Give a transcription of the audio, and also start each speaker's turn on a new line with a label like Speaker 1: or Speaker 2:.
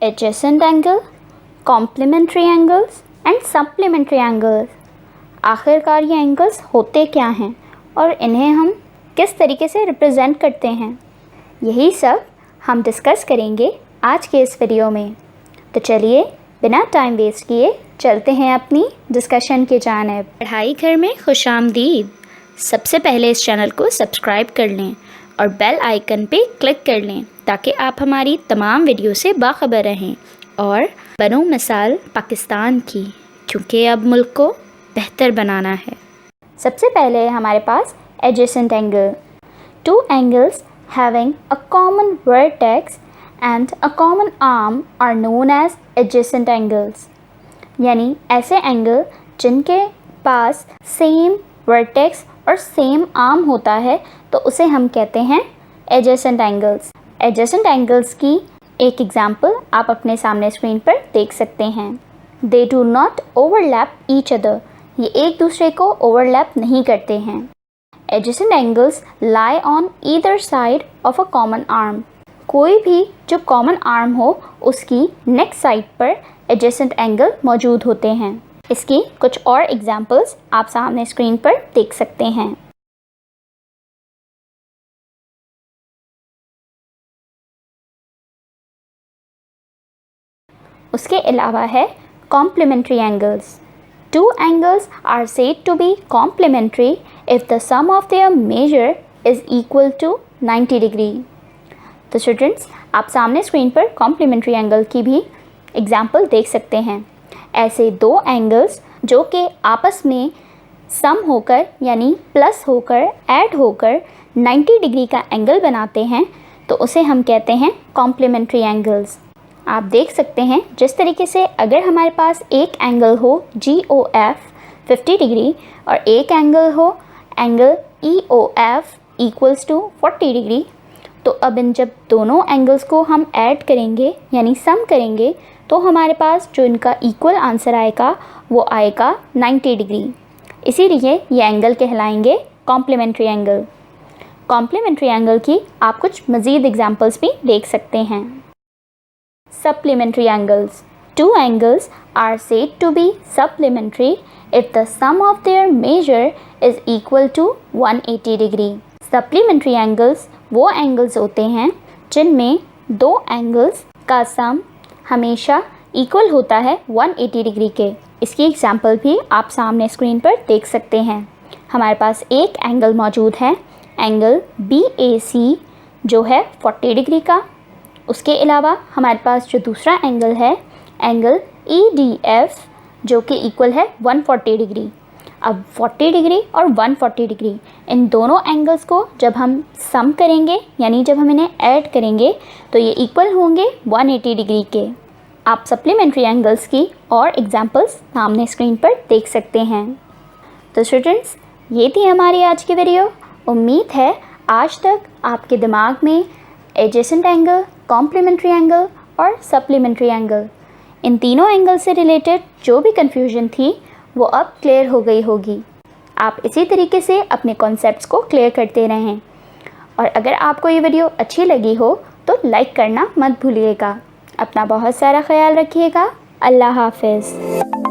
Speaker 1: Adjacent angle, complementary angles and supplementary angles. आखिरकार ये angles होते क्या हैं और इन्हें हम किस तरीके से रिप्रेजेंट करते हैं, यही सब हम डिस्कस करेंगे आज के इस वीडियो में। तो चलिए बिना टाइम वेस्ट किए चलते हैं अपनी डिस्कशन की जानिब। पढ़ाई घर में खुशामदीद। सबसे पहले इस चैनल को सब्सक्राइब कर लें और बेल आइकन पे क्लिक कर लें ताकि आप हमारी तमाम वीडियो से बाखबर रहें और बनो मिसाल पाकिस्तान की, क्योंकि अब मुल्क को बेहतर बनाना है। सबसे पहले हमारे पास adjacent angle. Two angles having a common vertex and a common arm are known as adjacent angles. यानी ऐसे एंगल जिनके पास सेम वर्टेक्स और सेम आर्म होता है तो उसे हम कहते हैं एडजेसेंट एंगल्स। एडजेसेंट एंगल्स की एक एग्जांपल आप अपने सामने स्क्रीन पर देख सकते हैं। They do not overlap each other. ये एक दूसरे को ओवरलैप नहीं करते हैं। Adjacent angles lie on either side of a common arm. कोई भी जो कॉमन आर्म हो उसकी नेक्स्ट साइड पर एडजेसेंट एंगल मौजूद होते हैं। इसकी कुछ और एग्जांपल्स आप सामने स्क्रीन पर देख सकते हैं। उसके अलावा है complementary angles. Two angles are said to be complementary if the sum of their measure is equal to 90 degree. तो स्टूडेंट्स, आप सामने स्क्रीन पर कॉम्प्लीमेंट्री एंगल की भी एग्जाम्पल देख सकते हैं। ऐसे दो एंगल्स जो कि आपस में सम होकर यानी प्लस होकर ऐड होकर 90 डिग्री का एंगल बनाते हैं तो उसे हम कहते हैं कॉम्प्लीमेंट्री एंगल्स। आप देख सकते हैं जिस तरीके से अगर हमारे पास एक एंगल हो GOF 50 डिग्री और एक एंगल हो angle EOF equals to 40 degree, तो अब इन जब दोनों एंगल्स को हम ऐड करेंगे यानी सम करेंगे तो हमारे पास जो इनका इक्वल आंसर आएगा वो आएगा 90 डिग्री। इसीलिए ये एंगल कहलाएंगे कॉम्प्लीमेंट्री एंगल। कॉम्प्लीमेंट्री एंगल की आप कुछ मज़ीद एग्जांपल्स भी देख सकते हैं। Supplementary angles. Two angles are said to be supplementary if the sum of their measure is equal to 180 degree. Supplementary angles वो एंगल्स होते हैं जिनमें दो एंगल्स का सम हमेशा इक्वल होता है 180 डिग्री के। इसकी एग्जांपल भी आप सामने स्क्रीन पर देख सकते हैं। हमारे पास एक एंगल मौजूद है एंगल BAC जो है 40 डिग्री का। उसके अलावा हमारे पास जो दूसरा एंगल है एंगल EDF जो कि इक्वल है 140 डिग्री। अब 40 डिग्री और 140 डिग्री इन दोनों एंगल्स को जब हम सम करेंगे यानी जब हम इन्हें ऐड करेंगे तो ये इक्वल होंगे 180 डिग्री के। आप सप्लीमेंट्री एंगल्स की और एग्जांपल्स सामने स्क्रीन पर देख सकते हैं। तो स्टूडेंट्स, ये थी हमारी आज की वीडियो। उम्मीद है आज तक आपके दिमाग में एडजेसेंट एंगल, कॉम्प्लीमेंट्री एंगल और सप्लीमेंट्री एंगल इन तीनों एंगल से रिलेटेड जो भी कन्फ्यूजन थी वो अब क्लियर हो गई होगी। आप इसी तरीके से अपने कॉन्सेप्ट्स को क्लियर करते रहें और अगर आपको ये वीडियो अच्छी लगी हो तो लाइक करना मत भूलिएगा। अपना बहुत सारा ख्याल रखिएगा। अल्लाह हाफ़िज़।